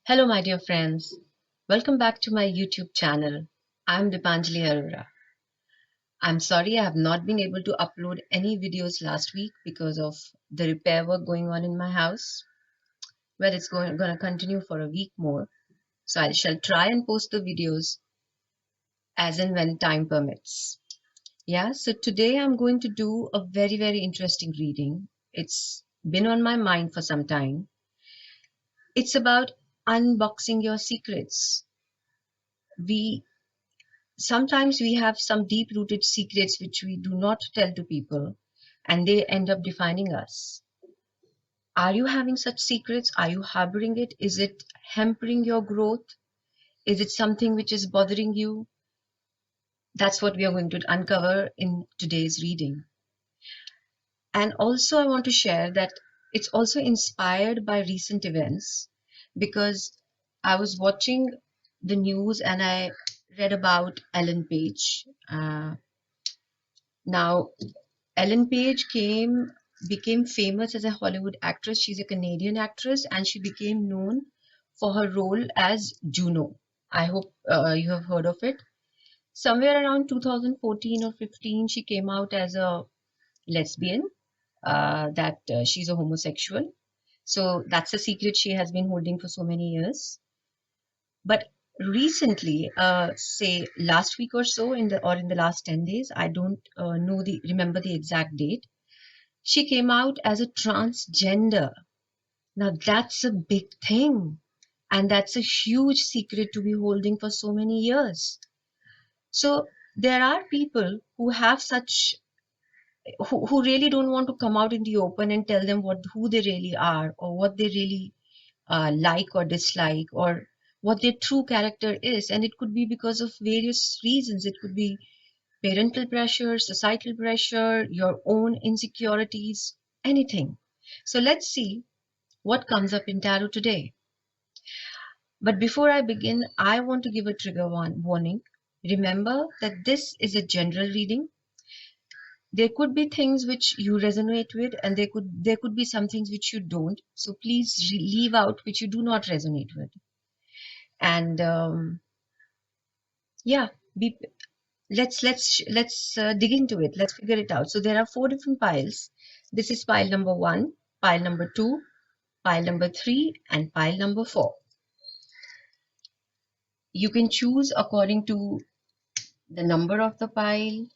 Hello, my dear friends. Welcome back to my YouTube channel. I'm bdeepanjali. I'm sorry I have not been able to upload any videos last week because of the repair work going on in my house. Well, it's going to continue for a week more. So I shall try and post the videos as and when time permits. Yeah, so today I'm going to do a very interesting reading. It's been on my mind for some time. It's about unboxing your secrets. We Sometimes we have some deep rooted secrets which we do not tell to people, and they end up defining us. Are you having such secrets? Are you harboring it? Is it hampering your growth? Is it something which is bothering you? That's what we are going to uncover in today's reading. And also, I want to share that it's also inspired by recent events because I was watching the news and I read about Ellen Page. Now, Ellen Page became famous as a Hollywood actress. She's a Canadian actress and she became known for her role as Juno. I hope you have heard of it. Somewhere around 2014 or 15, she came out as a lesbian, that she's a homosexual. So that's a secret she has been holding for so many years. But recently, say last week or so, in the last 10 days, I don't remember the exact date, she came out as a transgender. Now that's a big thing. And that's a huge secret to be holding for so many years. So there are people who have who really don't want to come out in the open and tell them who they really are or what they really like or dislike or what their true character is. And it could be because of various reasons. It could be parental pressure, societal pressure, your own insecurities, anything. So let's see what comes up in tarot today. But before I begin, I want to give a warning. Remember that this is a general reading. There could be things which you resonate with, and there could be some things which you don't. So please leave out which you do not resonate with. And yeah, be let's dig into it. Let's figure it out. So there are 4 different piles. This is pile number 1, pile number 2, pile number 3, and pile number 4. You can choose according to the number of the pile,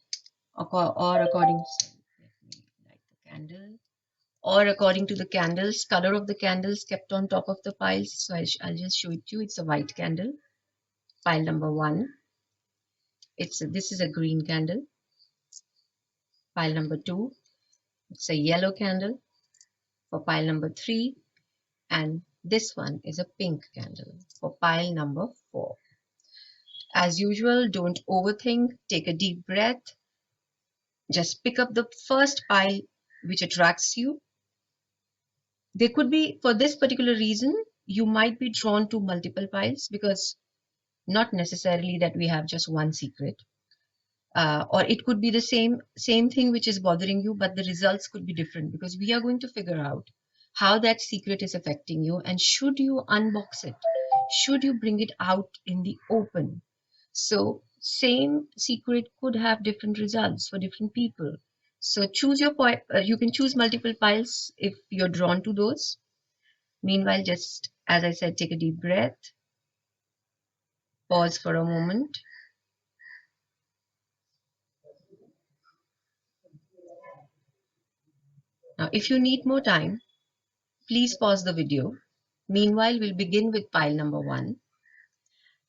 or according to, let me light the candle, or according to the candles, color of the candles kept on top of the piles. So I'll just show it to you. It's a white candle, pile number 1. This is a green candle, pile number 2. It's a yellow candle for pile number 3, and this one is a pink candle for pile number 4. As usual, don't overthink, take a deep breath, just pick up the first pile which attracts you. There could be, for this particular reason, you might be drawn to multiple piles because not necessarily that we have just one secret. Or it could be the same thing which is bothering you, but the results could be different because we are going to figure out how that secret is affecting you, and should you unbox it, should you bring it out in the open. So same secret could have different results for different people. So choose your you can choose multiple piles if you're drawn to those. Meanwhile, just as I said, take a deep breath, pause for a moment. Now, if you need more time, please pause the video. Meanwhile, we'll begin with pile number 1.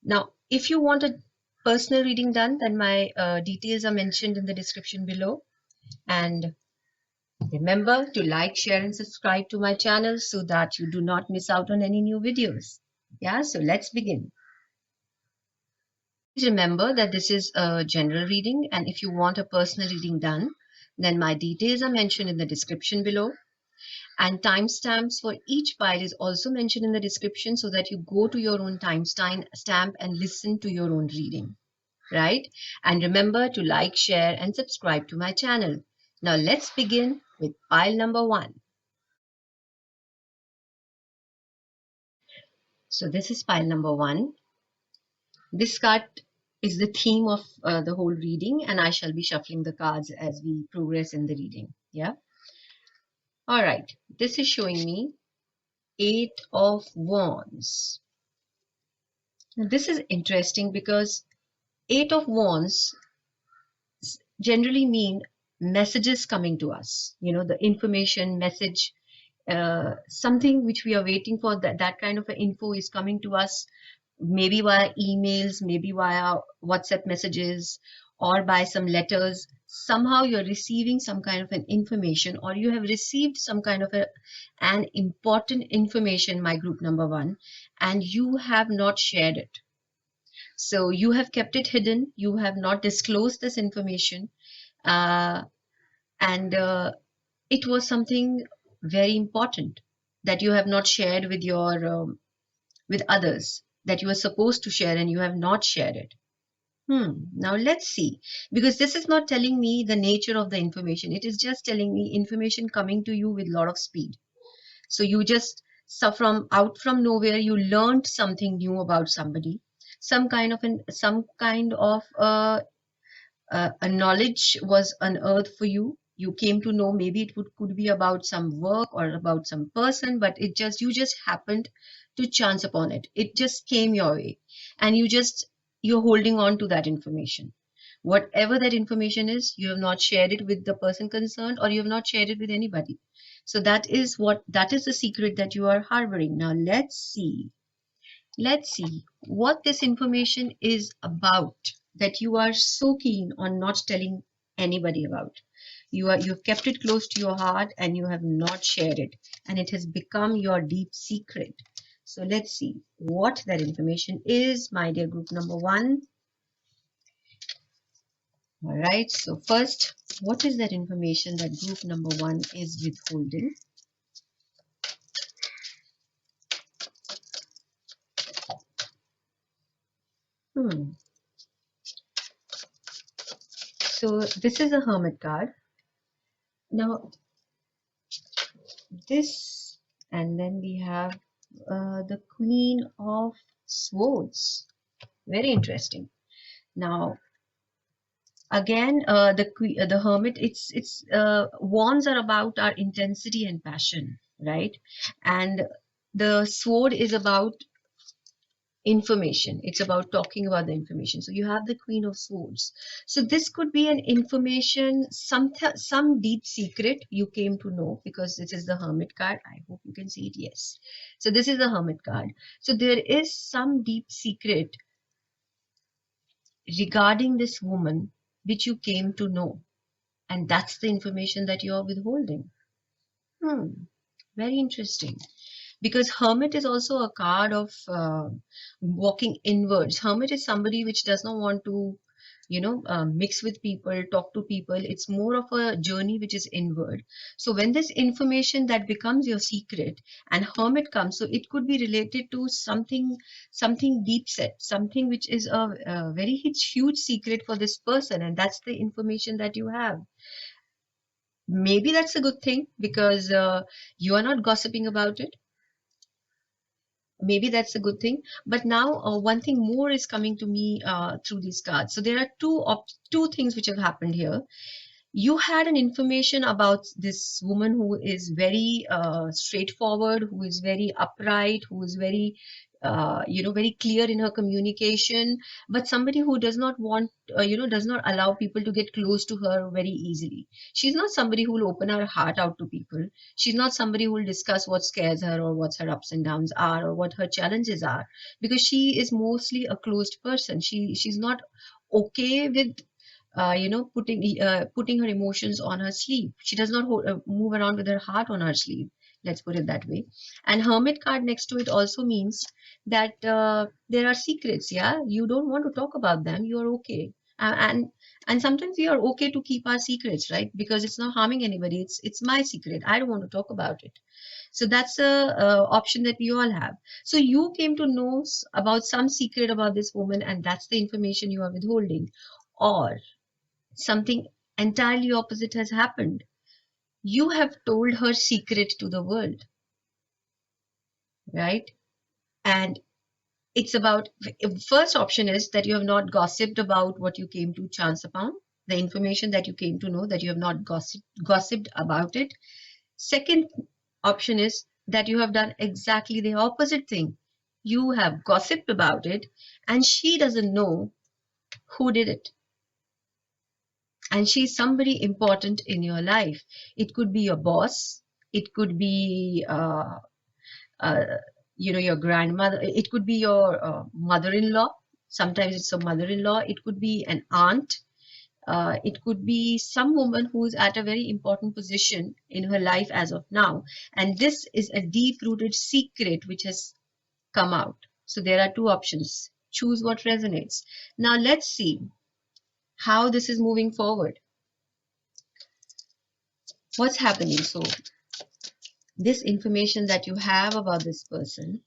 Now, if you want a personal reading done, then my details are mentioned in the description below. And remember to like, share, and subscribe to my channel so that you do not miss out on any new videos. Yeah, so let's begin. Please remember that this is a general reading, and if you want a personal reading done, then my details are mentioned in the description below. And timestamps for each pile is also mentioned in the description so that you go to your own timestamp and listen to your own reading, right? And remember to like, share, and subscribe to my channel. Now let's begin with pile number 1. So this is pile number 1. This card is the theme of the whole reading, and I shall be shuffling the cards as we progress in the reading. Yeah. All right. This is showing me 8 of Wands. Now, this is interesting because 8 of Wands generally mean messages coming to us. You know, the information, message, something which we are waiting for, that kind of an info is coming to us, maybe via emails, maybe via WhatsApp messages, or by some letters. Somehow you're receiving some kind of an information, or you have received some kind of an important information, my group number 1, and you have not shared it. So you have kept it hidden, you have not disclosed this information, uh, and it was something very important that you have not shared with your with others, that you are supposed to share and you have not shared it. Now let's see, because this is not telling me the nature of the information. It is just telling me information coming to you with a lot of speed. So you just, so from out from nowhere, you learned something new about somebody, some kind of a knowledge was unearthed for you. You came to know, maybe could be about some work or about some person, but you just happened to chance upon it. It just came your way, and you're holding on to that information. Whatever that information is, you have not shared it with the person concerned, or you have not shared it with anybody. So that is the secret that you are harboring. Now let's see what this information is about that you are so keen on not telling anybody about. You've kept it close to your heart and you have not shared it, and it has become your deep secret. So let's see what that information is, my dear group number 1. All right, so first, what is that information that group number 1 is withholding? Hmm. So this is a Hermit card. Now this, and then we have the Queen of Swords. Very interesting. Now again, the Hermit. It's wands are about our intensity and passion, right? And the sword is about information. It's about talking about the information. So you have the Queen of Swords. So this could be an information, some deep secret you came to know, because this is the Hermit card. I hope you can see it. Yes. So this is the Hermit card. So there is some deep secret regarding this woman which you came to know, and that's the information that you are withholding. Very interesting, because Hermit is also a card of walking inwards. Hermit is somebody which does not want to, mix with people, talk to people. It's more of a journey which is inward. So when this information that becomes your secret and Hermit comes, so it could be related to something deep set, something which is a very huge secret for this person, and that's the information that you have. Maybe that's a good thing, because you are not gossiping about it. Maybe that's a good thing. But now one thing more is coming to me through these cards. So there are two things which have happened here. You had an information about this woman who is very straightforward, who is very upright, who is very very clear in her communication, but somebody who does not want, does not allow people to get close to her very easily. She's not somebody who will open her heart out to people. She's not somebody who will discuss what scares her, or what her ups and downs are, or what her challenges are, because she is mostly a closed person. She's not okay with putting her emotions on her sleeve. She does not move around with her heart on her sleeve. Let's put it that way. And Hermit card next to it also means that there are secrets. Yeah, you don't want to talk about them. You are okay. And sometimes we are okay to keep our secrets, right? Because it's not harming anybody. It's my secret. I don't want to talk about it. So that's a option that we all have. So you came to know about some secret about this woman, and that's the information you are withholding. Or something entirely opposite has happened. You have told her secret to the world, right? And it's about, first option is that you have not gossiped about what you came to chance upon, the information that you came to know, that you have not gossiped about it. Second option is that you have done exactly the opposite thing. You have gossiped about it and she doesn't know who did it. And she's somebody important in your life. It could be your boss. It could be, uh, your grandmother. It could be your mother-in-law. Sometimes it's a mother-in-law. It could be an aunt. It could be some woman who's at a very important position in her life as of now. And this is a deep-rooted secret which has come out. So there are two options. Choose what resonates. Now let's see how this is moving forward. What's happening? So this information that you have about this person,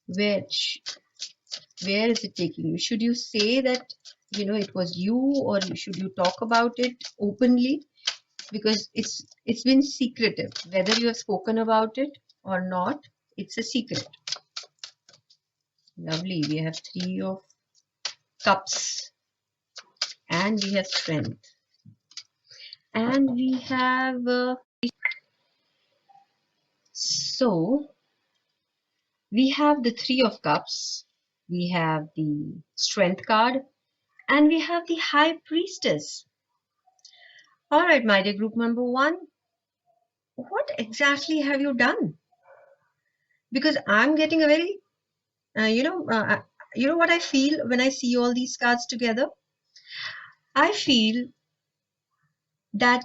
where is it taking you? Should you say that it was you, or should you talk about it openly? Because it's been secretive. Whether you have spoken about it or not, it's a secret. Lovely. We have 3 of Cups, and we have Strength, and we have so we have the 3 of Cups, we have the Strength card, and we have the High Priestess. All right, my dear group member 1, what exactly have you done? Because I'm getting a very what I feel when I see all these cards together? I feel that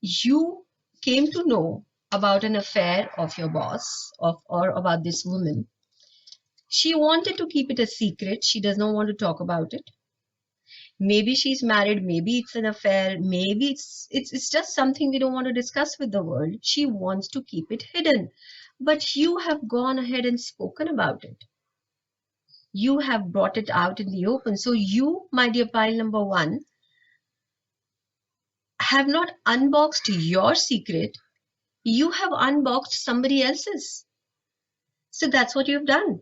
you came to know about an affair of your boss, or about this woman. She wanted to keep it a secret. She does not want to talk about it. Maybe she's married, maybe it's an affair, maybe it's just something we don't want to discuss with the world. She wants to keep it hidden. But you have gone ahead and spoken about it. You have brought it out in the open. So you, my dear pile number 1, have not unboxed your secret. You have unboxed somebody else's. So that's what you've done.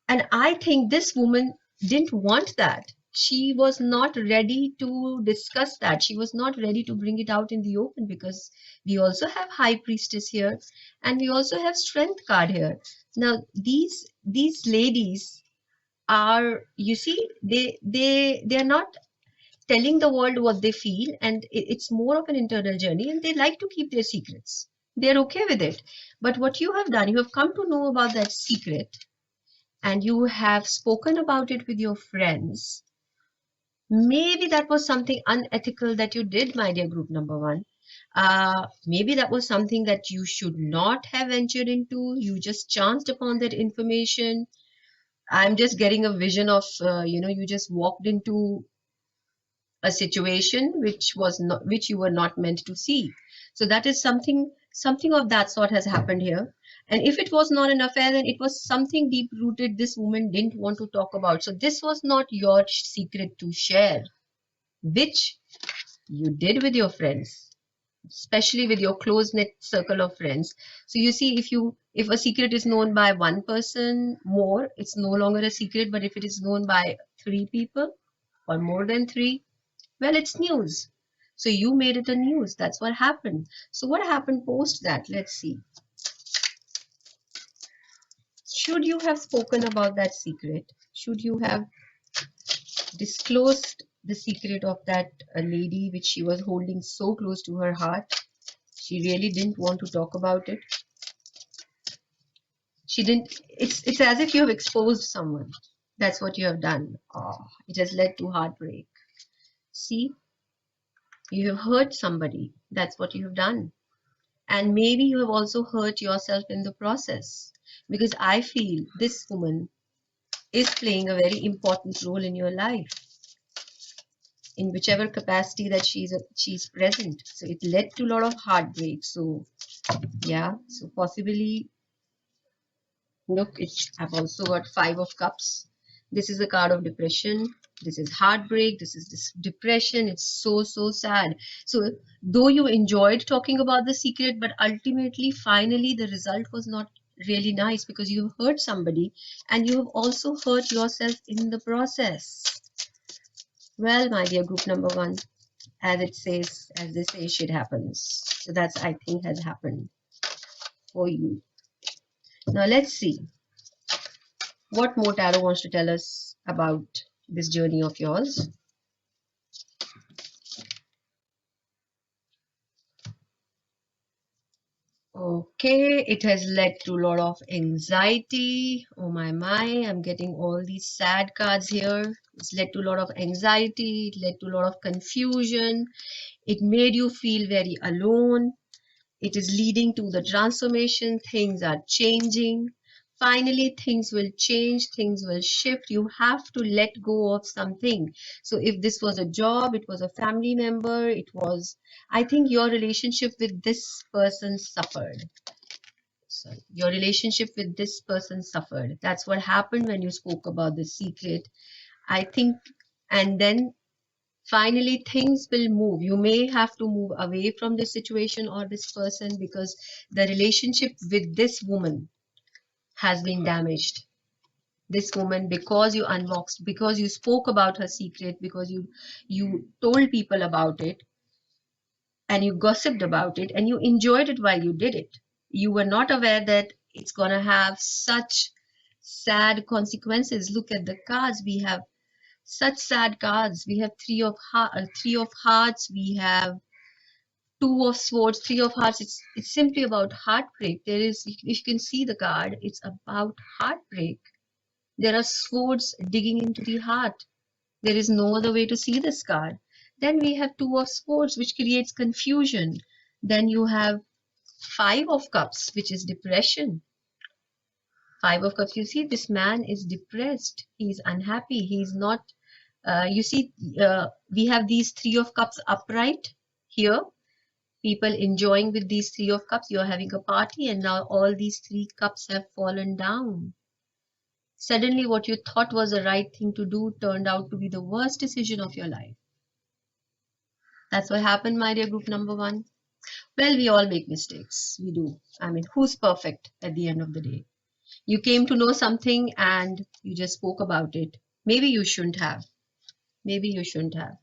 And I think this woman didn't want that. She was not ready to discuss that. She was not ready to bring it out in the open, because we also have High Priestess here, and we also have Strength card here. Now these ladies are, you see, they're not telling the world what they feel, and it's more of an internal journey, and they like to keep their secrets. They're okay with it. But what you have done, you have come to know about that secret, and you have spoken about it with your friends. Maybe that was something unethical that you did, my dear group number 1. Maybe that was something that you should not have ventured into. You just chanced upon that information. I'm just getting a vision of, you just walked into a situation which you were not meant to see. So that is something of that sort has happened here. And if it was not an affair, then it was something deep rooted this woman didn't want to talk about. So this was not your secret to share, which you did with your friends, especially with your close knit circle of friends. So you see, if a secret is known by one person more, it's no longer a secret. But if it is known by 3 people or more than 3, well, it's news. So you made it a news. That's what happened. So what happened post that? Let's see. Should you have spoken about that secret? Should you have disclosed the secret of that lady which she was holding so close to her heart? She really didn't want to talk about it. She didn't. It's as if you have exposed someone. That's what you have done. Oh, it has led to heartbreak. See, you have hurt somebody. That's what you have done. And maybe you have also hurt yourself in the process, because I feel this woman is playing a very important role in your life, in whichever capacity that she's present. So it led to a lot of heartbreak. So yeah, so possibly, look, I've also got 5 of Cups. This is a card of depression. This is heartbreak. This is this depression. It's so, so sad. So, though you enjoyed talking about the secret, but ultimately, finally, the result was not really nice because you've hurt somebody and you have also hurt yourself in the process. Well, my dear group number one, as it says, as they say, shit happens. So that's, I think, has happened for you. Now let's see what more Tarot wants to tell us about this journey of yours. Okay, it has led to a lot of anxiety. Oh my, I'm getting all these sad cards here. It's led to a lot of anxiety, it led to a lot of confusion. It made you feel very alone. It is leading to the transformation. Things are changing. Finally, things will change, things will shift. You have to let go of something. So if this was a job, it was a family member, it was, I think your relationship with this person suffered. So your relationship with this person suffered. That's what happened when you spoke about the secret. I think, and then finally things will move. You may have to move away from this situation or this person because the relationship with this woman has been damaged. This woman, because you unboxed, because you spoke about her secret, because you told people about it and you gossiped about it and you enjoyed it while you did it. You were not aware that it's going to have such sad consequences. Look at the cards. We have such sad cards. We have three of hearts. We have two of swords, three of hearts. It's simply about heartbreak. There is, if you can see the card, it's about heartbreak. There are swords digging into the heart. There is no other way to see this card. Then we have two of swords, which creates confusion. Then you have five of cups, which is depression. Five of cups. You see, this man is depressed. He's unhappy. He's not. You see, we have these three of cups upright here. People enjoying with these three of cups. You're having a party, and now all these three cups have fallen down. Suddenly, what you thought was the right thing to do turned out to be the worst decision of your life. That's what happened, my dear group number one. Well, we all make mistakes. We do. I mean, who's perfect at the end of the day? You came to know something and you just spoke about it. Maybe you shouldn't have. Maybe you shouldn't have.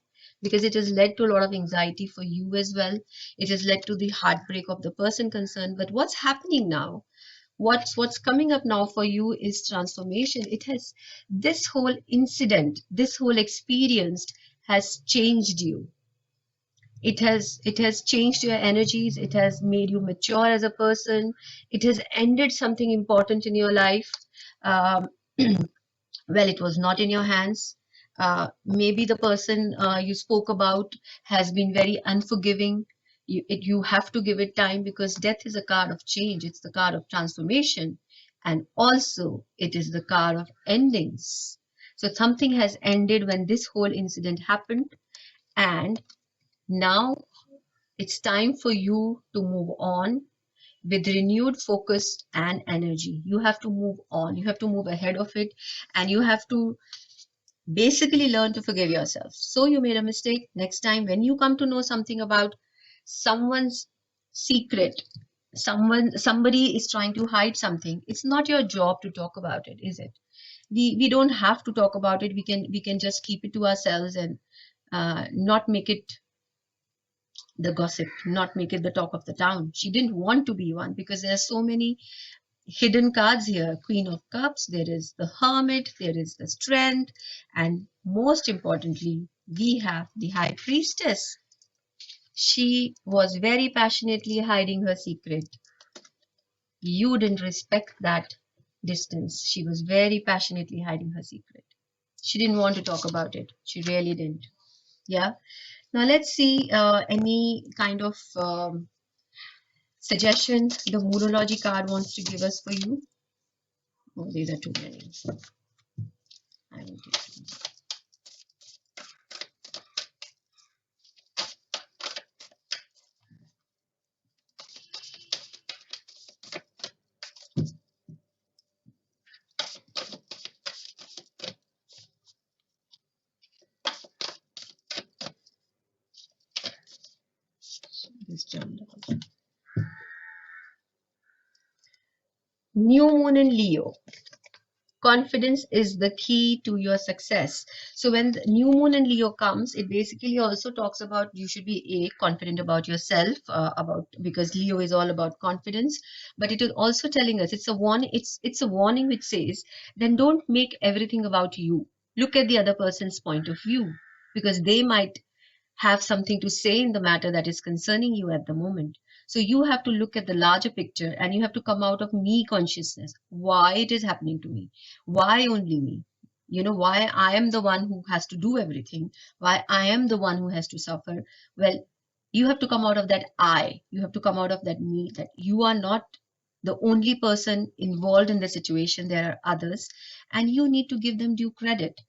Because it has led to a lot of anxiety for you as well. It has led to the heartbreak of the person concerned. But what's happening now? What's coming up now for you is transformation. It has, this whole incident, this whole experience has changed you. It has changed your energies. It has made you mature as a person. It has ended something important in your life. um, well, it was not in your hands. Maybe the person you spoke about has been very unforgiving. You have to give it time because death is a card of change. It's the card of transformation. And also, it is the card of endings. So something has ended when this whole incident happened. And now it's time for you to move on with renewed focus and energy. You have to move on. You have to move ahead of it. And you have to basically learn to forgive yourself. So you made a mistake. Next time when you come to know something about someone's secret, somebody is trying to hide something, it's not your job to talk about it, is it? We don't have to talk about it. We can just keep it to ourselves and not make it the gossip, not make it the talk of the town. She didn't want to be one because there are so many hidden cards here. Queen of Cups, there is the Hermit, there is the Strength, and most importantly, we have the High Priestess. She was very passionately hiding her secret. You didn't respect that distance. She was very passionately hiding her secret. She didn't want to talk about it. She really didn't. Yeah. Now let's see any kind of suggestion the Moodology card wants to give us for you. Oh, these are too many. I will take them. New moon in Leo. Confidence is the key to your success. So when the new moon in Leo comes, it basically also talks about you should be confident about yourself, about because Leo is all about confidence. But it is also telling us it's a warning. It's a warning which says then don't make everything about you. Look at the other person's point of view because they might have something to say in the matter that is concerning you at the moment. So you have to look at the larger picture and you have to come out of me consciousness. Why it is happening to me? Why only me? You know, why I am the one who has to do everything? Why I am the one who has to suffer? Well, you have to come out of that I. You have to come out of that me, that you are not the only person involved in the situation. There are others, and you need to give them due credit.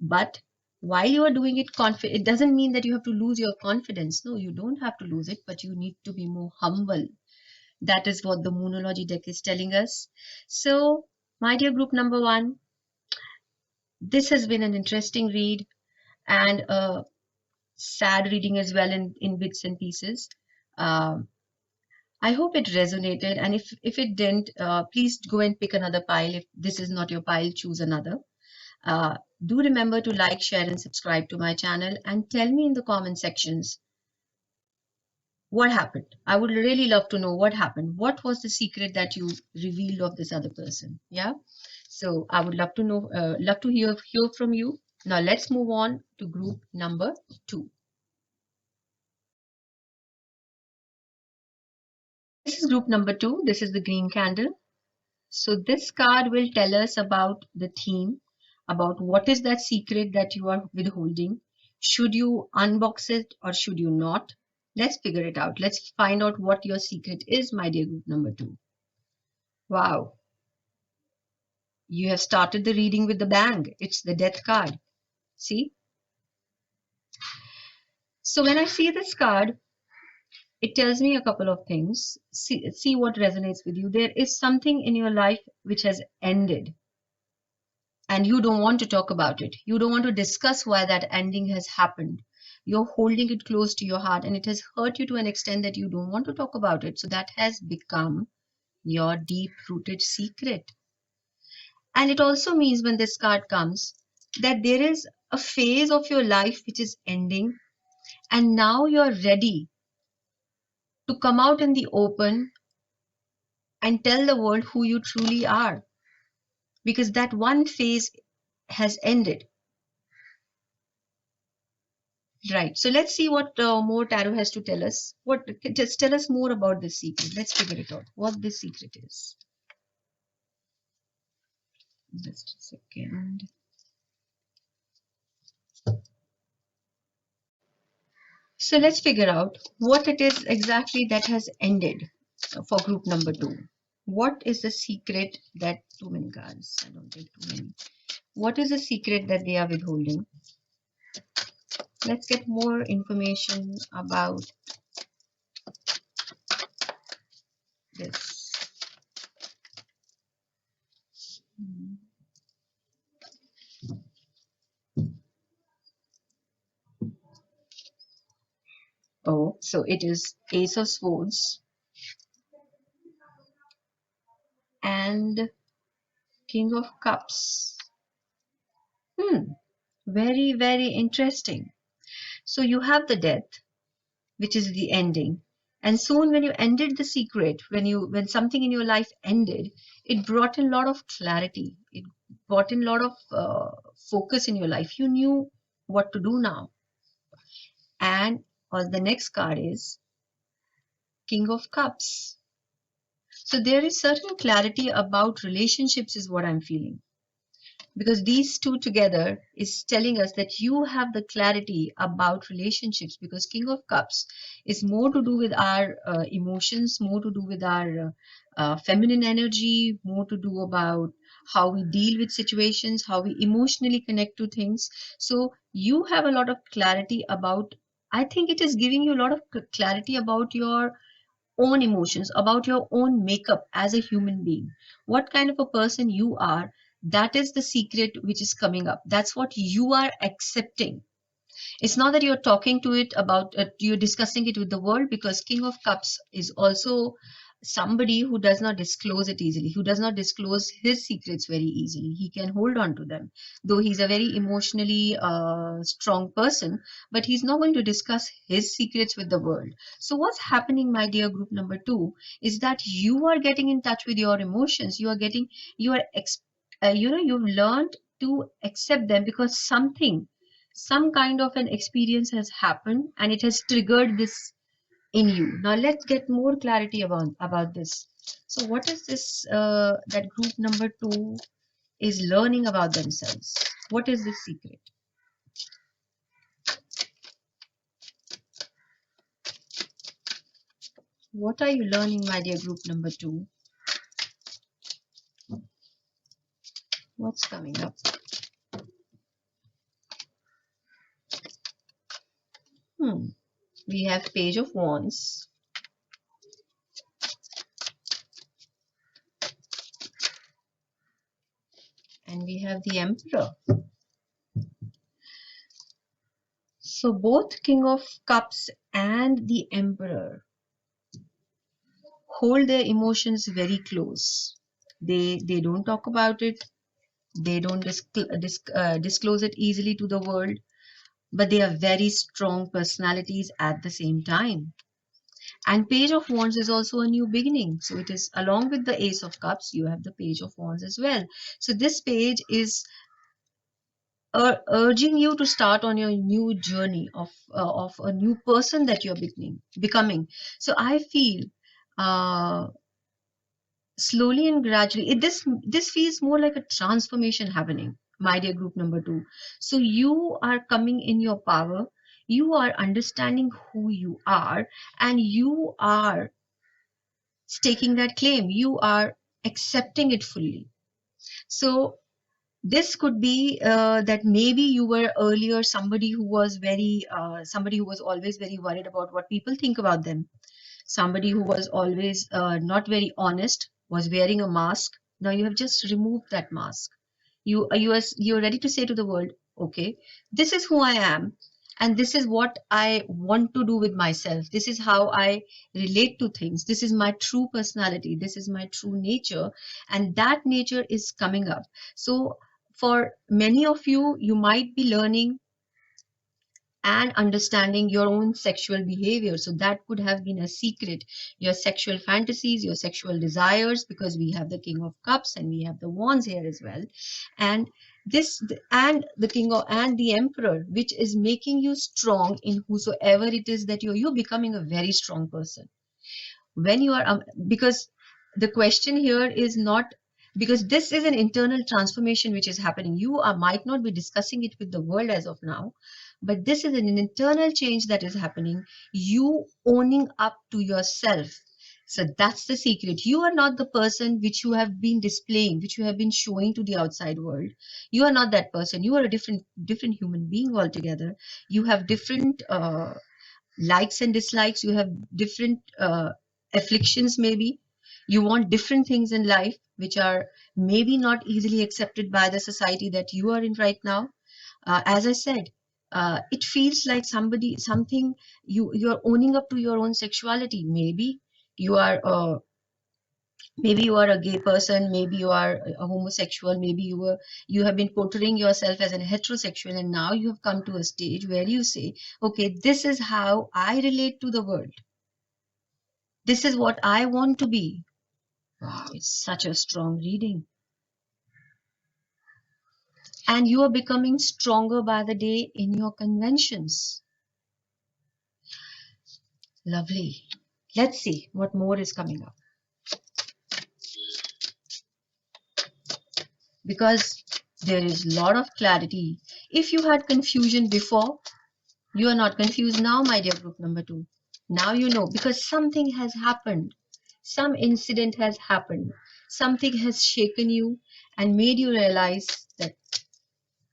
But while you are doing it it doesn't mean that you have to lose your confidence. No, you don't have to lose it, but you need to be more humble. That is what the moonology deck is telling us. So my dear group number one, this has been an interesting read and a sad reading as well in bits and pieces. um, I hope it resonated, and if it didn't, please go and pick another pile. If this is not your pile, choose another. Do remember to like, share, and subscribe to my channel, and tell me in the comment sections what happened. I would really love to know what happened. What was the secret that you revealed of this other person? Yeah. So I would love to know, love to hear from you. Now let's move on to group number two. This is group number two. This is the green candle. So this card will tell us about the theme, about what is that secret that you are withholding. Should you unbox it or should you not? Let's figure it out. Let's find out what your secret is, my dear group number two. Wow, you have started the reading with the bang. It's the death card. See? So when I see this card, it tells me a couple of things. See what resonates with you. There is something in your life which has ended, and you don't want to talk about it. You don't want to discuss why that ending has happened. You're holding it close to your heart and it has hurt you to an extent that you don't want to talk about it. So that has become your deep rooted secret. And it also means when this card comes that there is a phase of your life which is ending, and now you're ready to come out in the open and tell the world who you truly are, because that one phase has ended. Right. So let's see what more tarot has to tell us. What just tell us more about this secret. Let's figure it out. What this secret is. Just a second. So let's figure out what it is exactly that has ended for group number two. What is the secret that too many cards? I don't take too many. What is the secret that they are withholding? Let's get more information about this. Oh, so it is Ace of Swords and King of Cups. Very, very interesting. So you have the death, which is the ending. And soon when you ended the secret, when something in your life ended, it brought in a lot of clarity. It brought in a lot of focus in your life. You knew what to do now. And the next card is King of Cups. So there is certain clarity about relationships is what I'm feeling. Because these two together is telling us that you have the clarity about relationships, because King of Cups is more to do with our emotions, more to do with our feminine energy, more to do about how we deal with situations, how we emotionally connect to things. So you have a lot of clarity about, I think it is giving you a lot of clarity about your own emotions, about your own makeup as a human being, what kind of a person you are. That is the secret which is coming up. That's what you are accepting. It's not that you're talking to it about, you're discussing it with the world, because King of Cups is also somebody who does not disclose it easily, who does not disclose his secrets very easily. He can hold on to them, though he's a very emotionally strong person, but he's not going to discuss his secrets with the world. So what's happening, my dear group number 2, is that you are getting in touch with your emotions. You are getting, you are, you've learned to accept them, because some kind of an experience has happened and it has triggered this in you. Now let's get more clarity about this. So what is this that group number 2 is learning about themselves? What is the secret? What are you learning, my dear group number 2? What's coming up? We have Page of Wands, and we have the Emperor. So both King of Cups and the Emperor hold their emotions very close. They don't talk about it. They don't disclose it easily to the world, but they are very strong personalities at the same time. And Page of Wands is also a new beginning. So it is, along with the Ace of Cups, you have the Page of Wands as well. So this page is urging you to start on your new journey of a new person that you're becoming. So I feel slowly and gradually, this feels more like a transformation happening, my dear group number 2. So you are coming in your power, you are understanding who you are, and you are staking that claim, you are accepting it fully. So this could be that maybe you were earlier somebody who was somebody who was always very worried about what people think about them, somebody who was always not very honest, was wearing a mask. Now you have just removed that mask. You're ready to say to the world, okay, this is who I am, and this is what I want to do with myself. This is how I relate to things. This is my true personality. This is my true nature, and that nature is coming up. So for many of you, you might be learning and understanding your own sexual behavior. So that could have been a secret, your sexual fantasies, your sexual desires, because we have the King of Cups and we have the Wands here as well. And this, and the King of, and the Emperor, which is making you strong in whosoever it is that you're becoming a very strong person. When you are, because the question here is not, because this is an internal transformation which is happening. You are, might not be discussing it with the world as of now, but this is an internal change that is happening, you owning up to yourself. So that's the secret. You are not the person which you have been displaying, which you have been showing to the outside world. You are not that person. You are a different human being altogether. You have different likes and dislikes. You have different afflictions, maybe. You want different things in life which are maybe not easily accepted by the society that you are in right now. As I said, it feels like something, you're owning up to your own sexuality. You are uh, maybe you are a gay person, maybe you are a homosexual, maybe you have been portraying yourself as a heterosexual, and now you have come to a stage where you say, okay, this is how I relate to the world. This is what I want to be. Wow, it's such a strong reading. And you are becoming stronger by the day in your conventions. Lovely. Let's see what more is coming up. Because there is a lot of clarity. If you had confusion before, you are not confused now, my dear group number 2. Now you know, because something has happened. Some incident has happened. Something has shaken you and made you realize that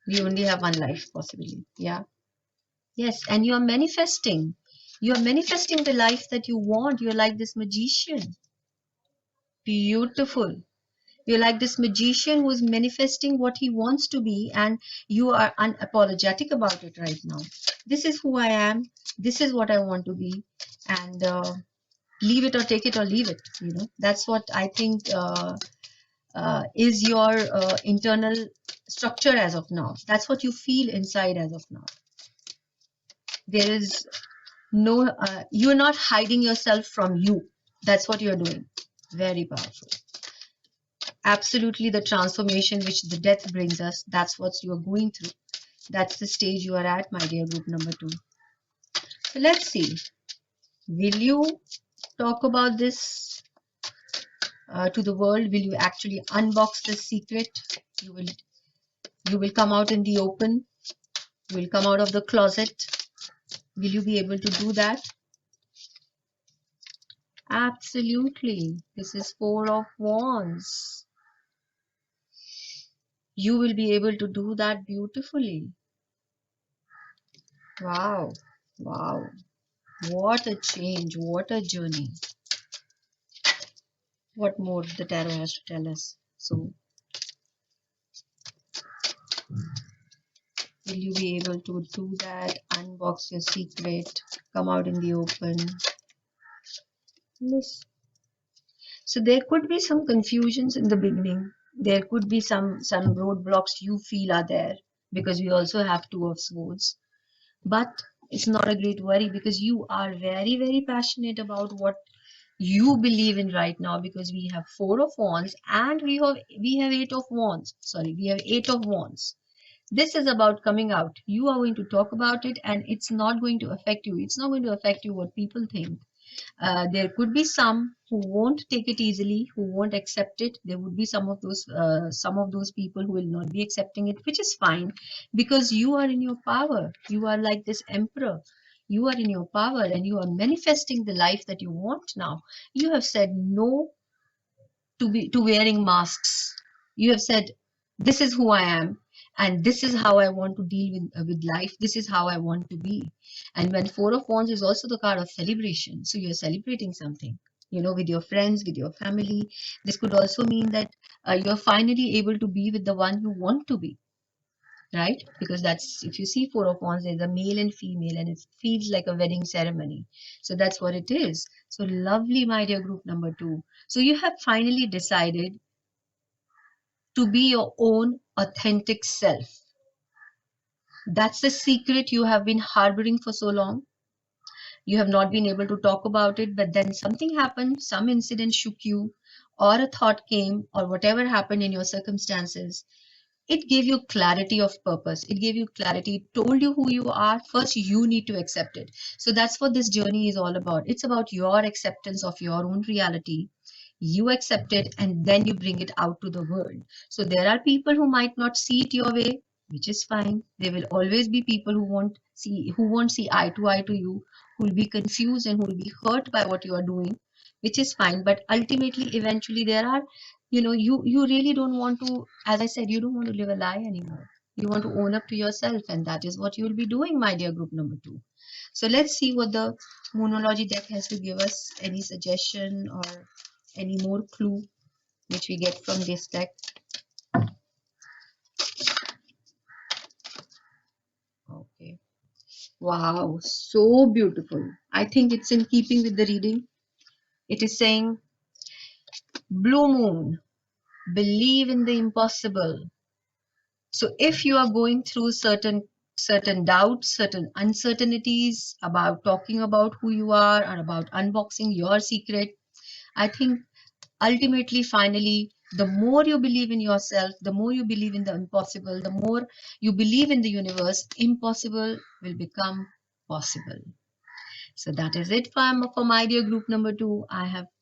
we only have one life, possibly. Yeah. Yes. And you are manifesting. You are manifesting the life that you want. You're like this magician. Beautiful. You're like this magician who is manifesting what he wants to be, and you are unapologetic about it right now. This is who I am. This is what I want to be, and leave it or take it or leave it. That's what I think is your internal structure as of now. That's what you feel inside as of now. There is no, you're not hiding yourself from you. That's what you're doing. Very powerful. Absolutely, the transformation which the death brings us, that's what you're going through. That's the stage you are at, my dear group number 2. So let's see. Will you talk about this to the world? Will you actually unbox the secret? You will come out in the open. You will come out of the closet. Will you be able to do that? Absolutely. This is Four of Wands. You will be able to do that beautifully. Wow. Wow. What a change. What a journey. What more the tarot has to tell us? So, will you be able to do that? Unbox your secret. Come out in the open. Yes. So there could be some confusions in the beginning. There could be some roadblocks you feel are there, because we also have Two of Swords. But it's not a great worry, because you are very, very passionate about what you believe in right now, because we have Four of Wands and we have Eight of Wands. Sorry, we have Eight of Wands. This is about coming out. You are going to talk about it, and it's not going to affect you. It's not going to affect you what people think. There could be some who won't take it easily, who won't accept it. There would be some of those people who will not be accepting it, which is fine, because you are in your power. You are like this emperor. You are in your power, and you are manifesting the life that you want now. You have said no to wearing masks. You have said, this is who I am, and this is how I want to deal with life. This is how I want to be. And when Four of Wands is also the card of celebration, so you're celebrating something, with your friends, with your family. This could also mean that you're finally able to be with the one you want to be, right? Because that's, if you see Four of Wands, there's a male and female, and it feels like a wedding ceremony. So that's what it is. So lovely, my dear group number 2. So you have finally decided to be your own authentic self. That's the secret you have been harboring for so long. You have not been able to talk about it, but then something happened, some incident shook you, or a thought came, or whatever happened in your circumstances. It gave you clarity of purpose. It gave you clarity. It told you who you are. First, you need to accept it. So that's what this journey is all about. It's about your acceptance of your own reality. You accept it, and then you bring it out to the world. So there are people who might not see it your way, which is fine. There will always be people who won't see eye to you, who will be confused and who will be hurt by what you are doing, which is fine. But ultimately, eventually, there are, you really don't want to, as I said, you don't want to live a lie anymore. You want to own up to yourself, and that is what you will be doing, my dear group number 2. So let's see what the Moonology deck has to give us. Any suggestion or any more clue which we get from this deck? Okay. Wow, so beautiful. I think it's in keeping with the reading. It is saying, Blue Moon, believe in the impossible. So if you are going through certain doubts, certain uncertainties about talking about who you are or about unboxing your secret, I think ultimately, finally, the more you believe in yourself, the more you believe in the impossible, the more you believe in the universe, impossible will become possible. So that is it for my dear group number 2.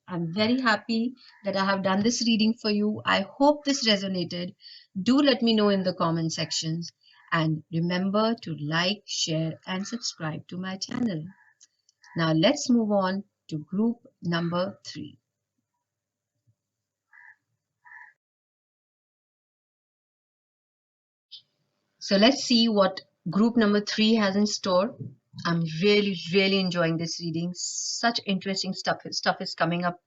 I'm very happy that I have done this reading for you. I hope this resonated. Do let me know in the comment sections, and remember to like, share and subscribe to my channel. Now let's move on to group number 3. So let's see what group number 3 has in store. I'm really, really enjoying this reading. Such interesting stuff is coming up.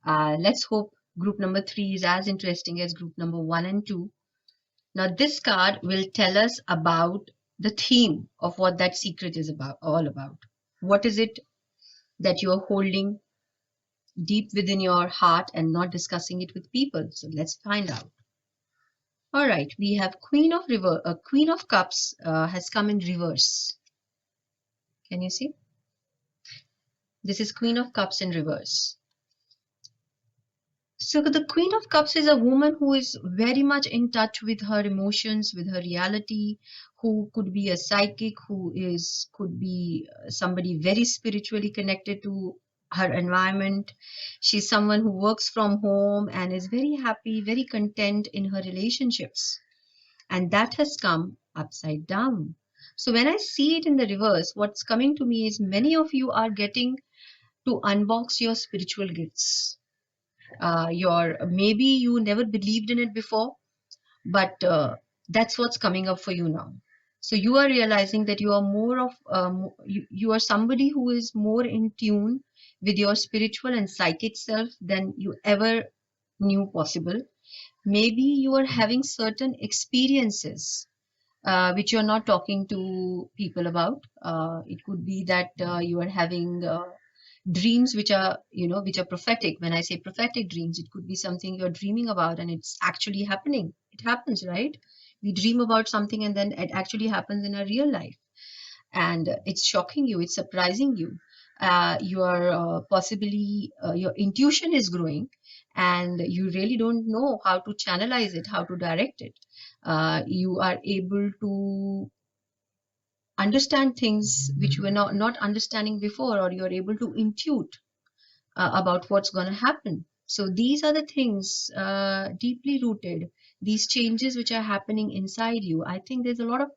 Let's hope Group number 3 is as interesting as group number 1 and 2. Now, this card will tell us about the theme of what that secret is about, all about. What is it that you are holding deep within your heart and not discussing it with people? So let's find out. All right, we have Queen of Cups has come in reverse. Can you see? This is Queen of Cups in reverse. So the Queen of Cups is a woman who is very much in touch with her emotions, with her reality, who could be a psychic, could be somebody very spiritually connected to her environment. She's someone who works from home and is very happy, very content in her relationships. And that has come upside down. So when I see it in the reverse, what's coming to me is many of you are getting to unbox your spiritual gifts. Your maybe you never believed in it before, but that's what's coming up for you now. So you are realizing that you are more of you are somebody who is more in tune with your spiritual and psychic self than you ever knew possible. Maybe you are having certain experiences which you're not talking to people about. It could be that you are having dreams which are, which are prophetic. When I say prophetic dreams, it could be something you're dreaming about and it's actually happening. It happens, right? We dream about something and then it actually happens in our real life. And it's shocking you, it's surprising you. Your possibly your intuition is growing and you really don't know how to channelize it, how to direct it. You are able to understand things which you were not understanding before, or you're able to intuit about what's going to happen. So these are the things deeply rooted, these changes which are happening inside you. I think there's a lot of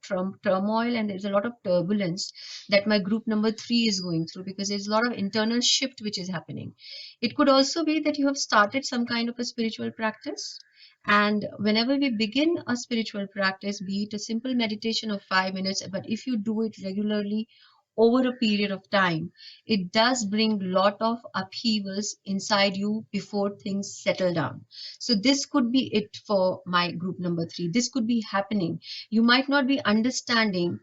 turmoil and there's a lot of turbulence that my group number 3 is going through, because there's a lot of internal shift which is happening. It could also be that you have started some kind of a spiritual practice. And whenever we begin a spiritual practice, be it a simple meditation of 5 minutes, but if you do it regularly over a period of time, it does bring lot of upheavals inside you before things settle down. So this could be it for my group number 3. This could be happening. You might not be understanding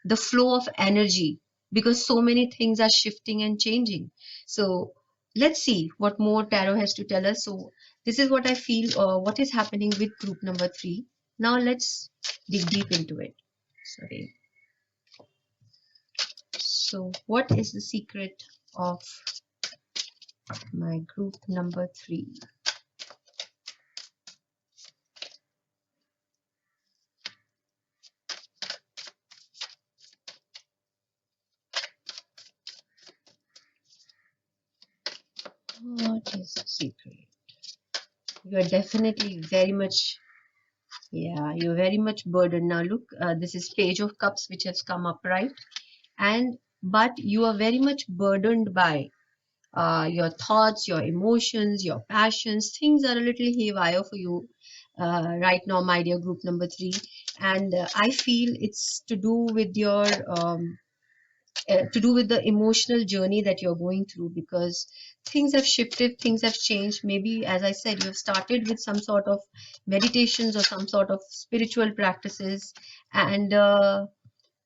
the flow of energy because so many things are shifting and changing. So let's see what more tarot has to tell us. So this is what I feel, what is happening with group number 3. Now let's dig deep into it. Sorry. So what is the secret of my group number 3? What is the secret? You are definitely very much, yeah, you're very much burdened. Now look, this is Page of Cups which has come up, right? And but you are very much burdened by your thoughts, your emotions, your passions. Things are a little haywire for you right now, my dear group number 3. And I feel it's to do with your to do with the emotional journey that you're going through, because things have shifted, things have changed. Maybe, as I said, you have started with some sort of meditations or some sort of spiritual practices, and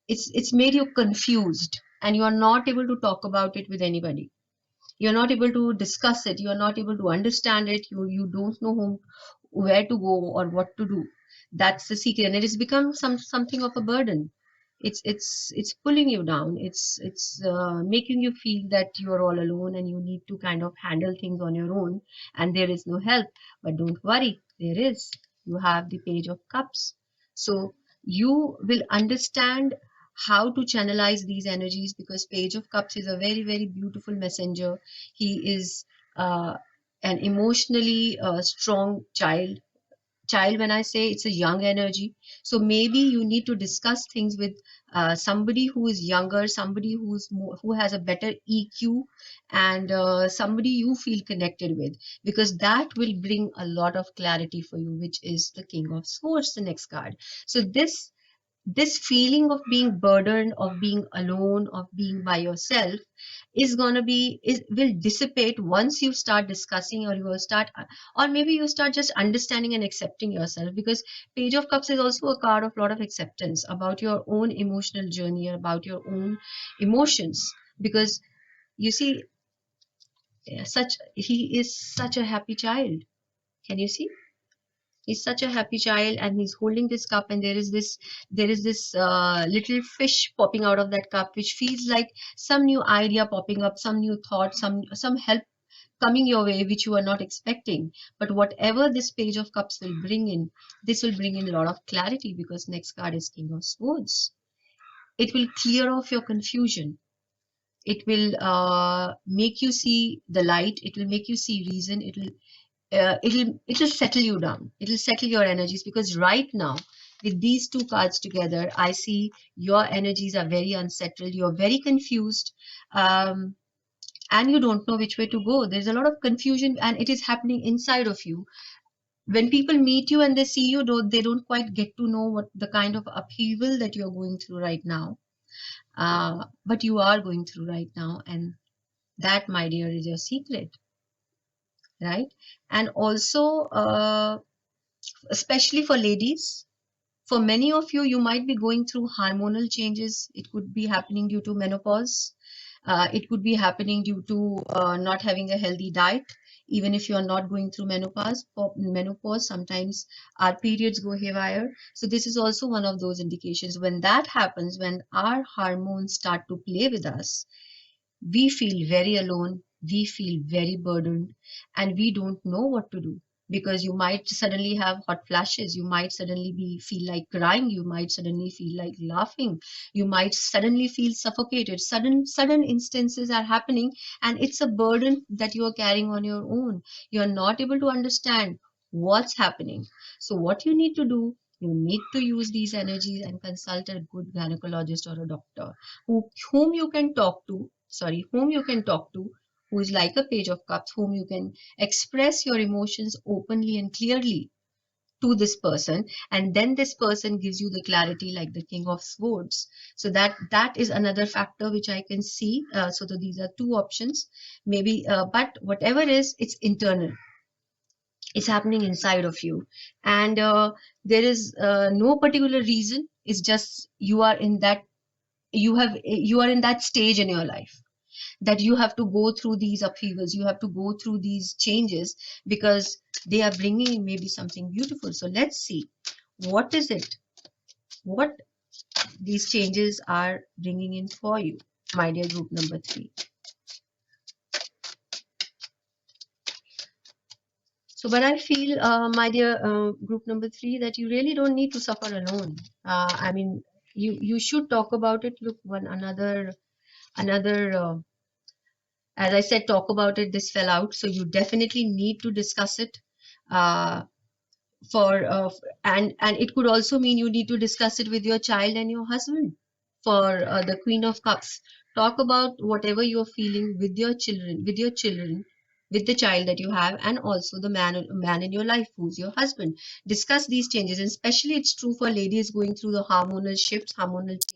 it's made you confused, and you are not able to talk about it with anybody. You're not able to discuss it, you're not able to understand it, you don't know whom, where to go or what to do. That's the secret, and it has become something of a burden. It's pulling you down. It's making you feel that you're all alone and you need to kind of handle things on your own, and there is no help. But don't worry, there is. You have the Page of Cups. So you will understand how to channelize these energies, because Page of Cups is a very, very beautiful messenger. He is an emotionally strong child. When I say, it's a young energy. So maybe you need to discuss things with somebody who is younger, somebody who has a better EQ, and somebody you feel connected with, because that will bring a lot of clarity for you, which is the King of Swords, the next card. So this feeling of being burdened, of being alone, of being by yourself, is going to be, is will dissipate once you start discussing, or you will start, or maybe you start just understanding and accepting yourself, because page of cups is also a card of lot of acceptance about your own emotional journey, about your own emotions. Because you see, such, he is such a happy child. Can you see? He's such a happy child, and he's holding this cup, and there is this little fish popping out of that cup, which feels like some new idea popping up, some new thought, some help coming your way which you are not expecting. But whatever this page of cups will bring in, this will bring in a lot of clarity, because next card is King of Swords. It will clear off your confusion. It will make you see the light. It will make you see reason. It'll settle you down. It'll settle your energies, because right now with these two cards together, I see your energies are very unsettled. You're very confused, and you don't know which way to go. There's a lot of confusion, and it is happening inside of you. When people meet you and they see you, they don't quite get to know what the kind of upheaval that you're going through right now. But you are going through right now, and that, my dear, is your secret, right? And also, especially for ladies, for many of you, you might be going through hormonal changes. It could be happening due to menopause. It could be happening due to not having a healthy diet. Even if you are not going through menopause, sometimes our periods go haywire. So this is also one of those indications. When that happens, when our hormones start to play with us, we feel very alone, we feel very burdened, and we don't know what to do. Because you might suddenly have hot flashes, you might suddenly feel like crying, you might suddenly feel like laughing, you might suddenly feel suffocated. Sudden instances are happening, and it's a burden that you are carrying on your own. You are not able to understand what's happening. So what you need to do, you need to use these energies and consult a good gynecologist or a doctor whom you can talk to, who is like a page of cups, whom you can express your emotions openly and clearly to this person, and then this person gives you the clarity like the King of Swords. So that is another factor which I can see. So these are two options, maybe, but whatever is, it's internal. It's happening inside of you, and there is no particular reason. It's just you are in that, you are in that stage in your life that you have to go through these upheavals, you have to go through these changes, because they are bringing in maybe something beautiful. So let's see, what is it, what these changes are bringing in for you, my dear group number 3. So but I feel, my dear group number 3, that you really don't need to suffer alone. I mean, you should talk about it. Look, one another as I said, talk about it. This fell out, so you definitely need to discuss it. Uh, for and it could also mean you need to discuss it with your child and your husband. For the Queen of Cups, talk about whatever you're feeling with your children, with the child that you have, and also the man in your life who's your husband. Discuss these changes, and especially it's true for ladies going through the hormonal shifts, hormonal changes.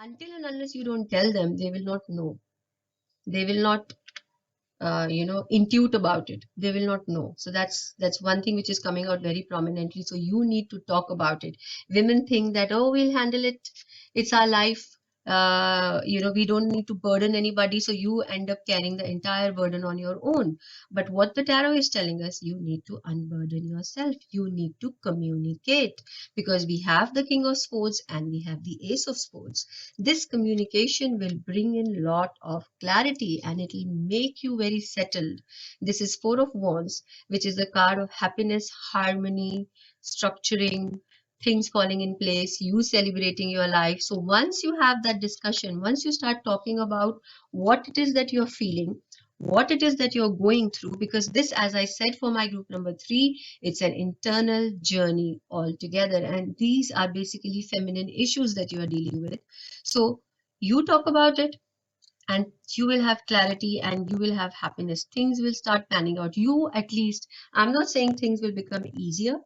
Until and unless you don't tell them, they will not know. They will not intuit about it. They will not know. So that's one thing which is coming out very prominently. So you need to talk about it. Women think that, oh, we'll handle it, it's our life, we don't need to burden anybody, so you end up carrying the entire burden on your own. But what the tarot is telling us, you need to unburden yourself, you need to communicate, because we have the King of Swords and we have the Ace of Swords. This communication will bring in lot of clarity, and it will make you very settled. This is Four of Wands, which is the card of happiness, harmony, structuring, things falling in place, you celebrating your life. So once you have that discussion, once you start talking about what it is that you're feeling, what it is that you're going through, because this, as I said, for my group number 3, it's an internal journey altogether, and these are basically feminine issues that you are dealing with. So you talk about it, and you will have clarity, and you will have happiness. Things will start panning out. You, at least, I'm not saying things will become easier.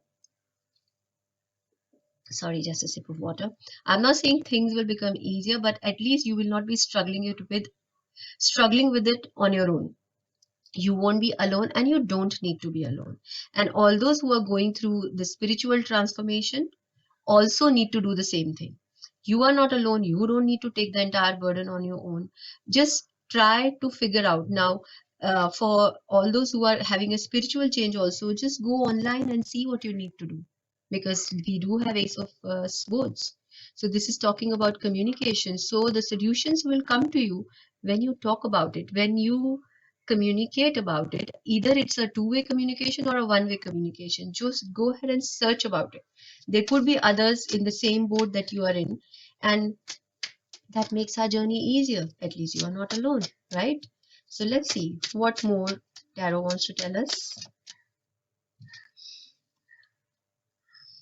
Sorry, just a sip of water. I'm not saying things will become easier, but at least you will not be struggling it with struggling with it on your own. You won't be alone, and you don't need to be alone. And all those who are going through the spiritual transformation also need to do the same thing. You are not alone. You don't need to take the entire burden on your own. Just try to figure out now. For all those who are having a spiritual change, also just go online and see what you need to do, because we do have Ace of Swords. So this is talking about communication. So the solutions will come to you when you talk about it, when you communicate about it. Either it's a two-way communication or a one-way communication. Just go ahead and search about it. There could be others in the same boat that you are in, and that makes our journey easier. At least you are not alone, right? So let's see what more Tarot wants to tell us.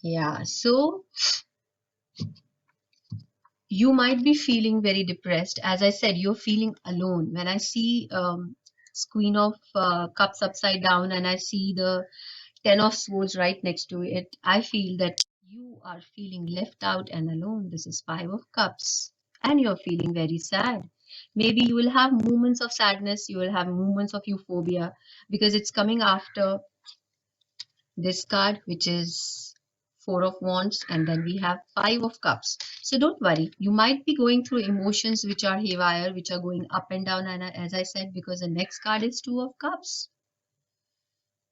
Yeah, so you might be feeling very depressed. As I said, you're feeling alone. When I see Queen of Cups upside down and I see the Ten of Swords right next to it, I feel that you are feeling left out and alone. This is Five of Cups, and you're feeling very sad. Maybe you will have moments of sadness, you will have moments of euphoria, because it's coming after this card, which is Four of Wands, and then we have Five of Cups. So don't worry, you might be going through emotions which are haywire, which are going up and down, and as I said, because the next card is Two of Cups.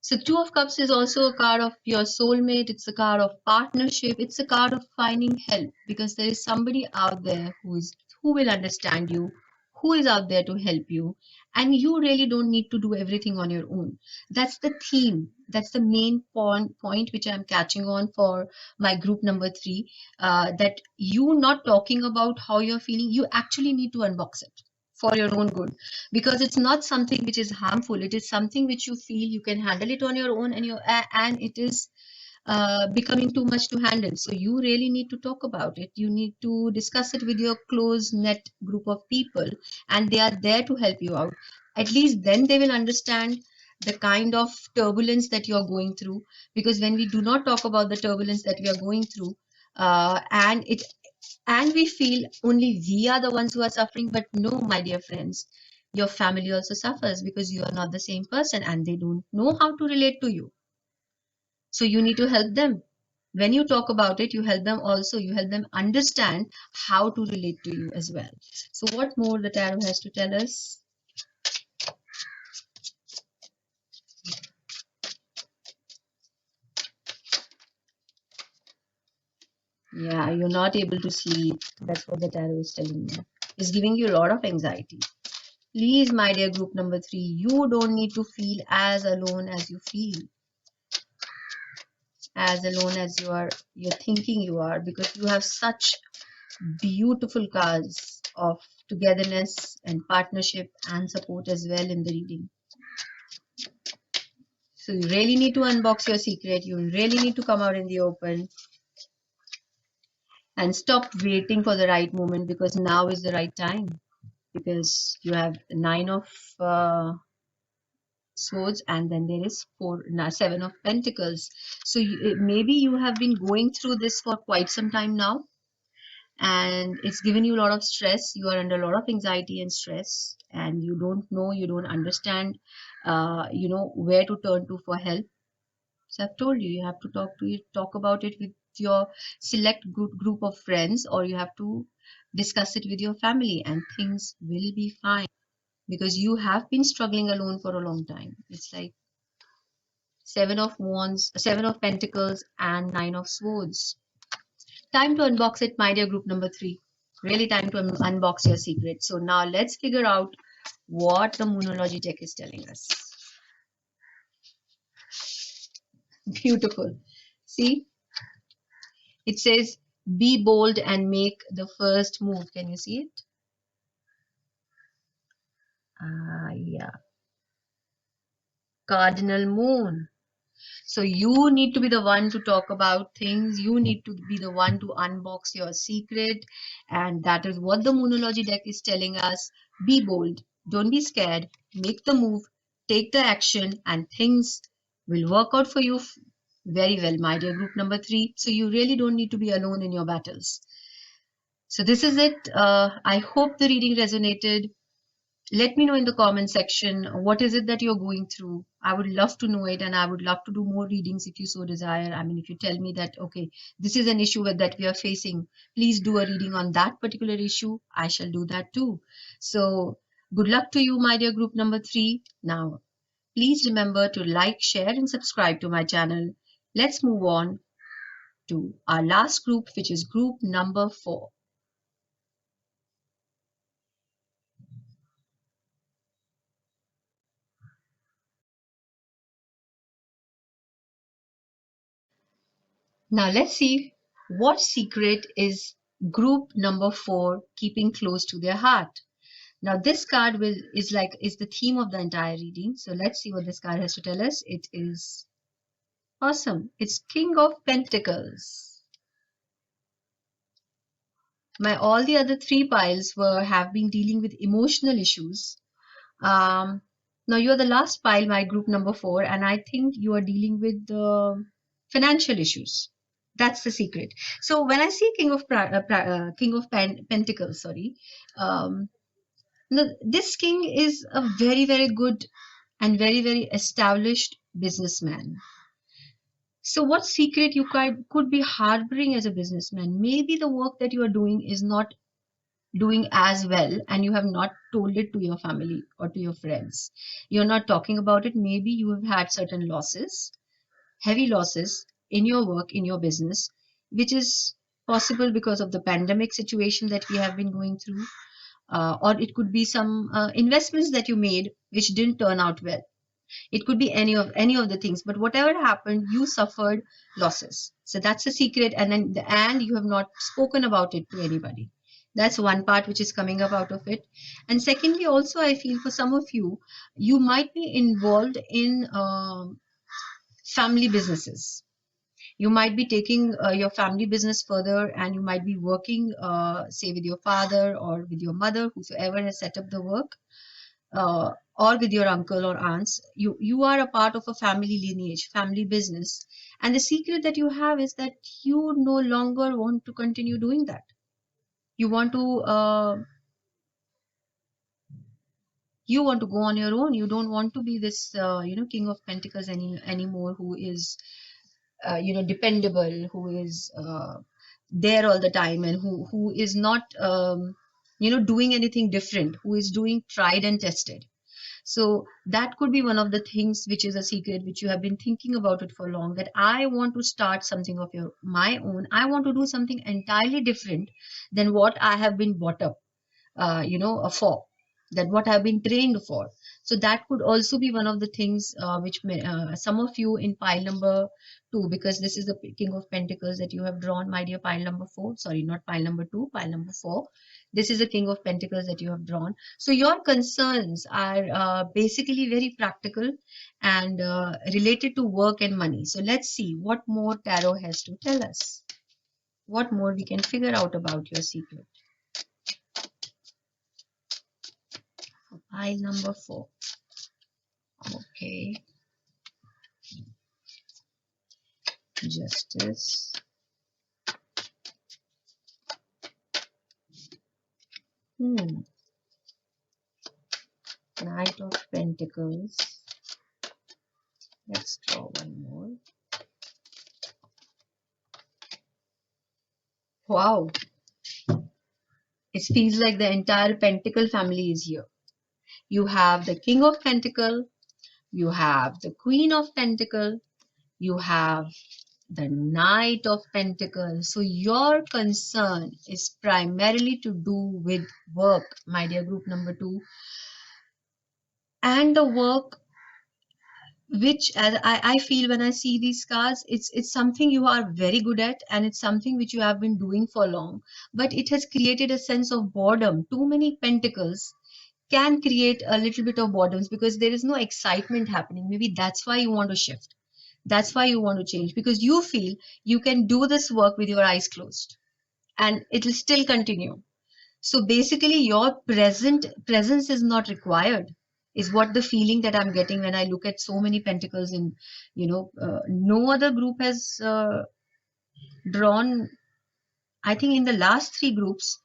So Two of Cups is also a card of your soulmate. It's a card of partnership. It's a card of finding help, because there is somebody out there who will understand you, who is out there to help you, and you really don't need to do everything on your own. That's the theme. That's the main point which I'm catching on for my group number 3. That you not talking about how you're feeling, you actually need to unbox it for your own good, because it's not something which is harmful. It is something which you feel you can handle it on your own, and it is becoming too much to handle. So you really need to talk about it. You need to discuss it with your close net group of people, and they are there to help you out. At least then they will understand the kind of turbulence that you are going through, because when we do not talk about the turbulence that we are going through, and we feel only we are the ones who are suffering. But no, my dear friends, your family also suffers, because you are not the same person and they don't know how to relate to you. So you need to help them. When you talk about it, you help them also. You help them understand how to relate to you as well. So what more the tarot has to tell us? Yeah, you're not able to sleep. That's what the tarot is telling me. It's giving you a lot of anxiety. Please, my dear group number 3, you don't need to feel as alone as you feel, as alone as you're thinking you are, because you have such beautiful cards of togetherness and partnership and support as well in the reading. So you really need to unbox your secret. You really need to come out in the open and stop waiting for the right moment, because now is the right time. Because you have Nine of Swords, and then there is Seven of Pentacles. So maybe you have been going through this for quite some time now, and it's given you a lot of stress. You are under a lot of anxiety and stress, and you don't know, you don't understand, where to turn to for help. So I've told you, you have to talk about it with your select group of friends, or you have to discuss it with your family, and things will be fine, because you have been struggling alone for a long time. It's like Seven of Wands, Seven of Pentacles, and Nine of Swords. Time to unbox it, my dear group number 3. Really time to unbox your secret. So now let's figure out what the Moonology deck is telling us. Beautiful. See, it says, be bold and make the first move. Can you see it? Yeah. Cardinal Moon. So you need to be the one to talk about things. You need to be the one to unbox your secret. And that is what the Moonology deck is telling us. Be bold. Don't be scared. Make the move. Take the action, and things will work out for you very well, my dear group number 3. So you really don't need to be alone in your battles. So this is it. I hope the reading resonated. Let me know in the comment section what is it that you're going through. I would love to know it, and I would love to do more readings if you so desire. I mean, if you tell me that, okay, this is an issue that we are facing, please do a reading on that particular issue, I shall do that too. So good luck to you, my dear group number 3. Now please remember to like, share and subscribe to my channel. Let's move on to our last group, which is group number 4. Now let's see what secret is group number 4 keeping close to their heart. Now this card is the theme of the entire reading. So let's see what this card has to tell us. It is awesome. It's King of Pentacles. My all the other 3 piles have been dealing with emotional issues. Um, Now you're the last pile, my group number 4, and I think you are dealing with financial issues. That's the secret. So when I see King of Pentacles, sorry, um, no, this king is a very very good and very very established businessman. So what secret you could be harboring as a businessman? Maybe the work that you are doing is not doing as well and you have not told it to your family or to your friends. You're not talking about it. Maybe you have had certain losses, heavy losses in your work, in your business, which is possible because of the pandemic situation that we have been going through. Or it could be some investments that you made which didn't turn out well. It could be any of the things, but whatever happened, you suffered losses. So that's a secret, and you have not spoken about it to anybody. That's one part which is coming up out of it. And secondly, also I feel for some of you, you might be involved in family businesses. You might be taking your family business further, and you might be working, say, with your father or with your mother, whosoever has set up the work, or with your uncle or aunts. You are a part of a family lineage, family business, and the secret that you have is that you no longer want to continue doing that. You want to go on your own. You don't want to be this King of Pentacles anymore, who is dependable, who is there all the time, and who is not doing anything different, who is doing tried and tested. So that could be one of the things which is a secret, which you have been thinking about it for long, that I want to start something of my own. I want to do something entirely different than what I have been brought up for, that what I've been trained for. So that could also be one of the things which some of you in pile number 2, because this is the King of Pentacles that you have drawn, my dear pile number 4. Sorry, not pile number 2, pile number 4. This is the King of Pentacles that you have drawn. So your concerns are basically very practical and related to work and money. So let's see what more tarot has to tell us. What more we can figure out about your secret. Pile number 4. Okay. Justice. Knight of Pentacles. Let's draw one more. Wow. It feels like the entire Pentacle family is here. You have the King of Pentacle, you have the Queen of Pentacle, you have the Knight of Pentacles. So your concern is primarily to do with work, my dear group number 2, and the work which, as I feel when I see these cards, it's something you are very good at, and it's something which you have been doing for long, but it has created a sense of boredom. Too many pentacles can create a little bit of boredom because there is no excitement happening. Maybe that's why you want to shift. That's why you want to change, because you feel you can do this work with your eyes closed and it will still continue. So basically your presence is not required, is what the feeling that I'm getting when I look at so many pentacles in, no other group has drawn. I think in the last 3 groups,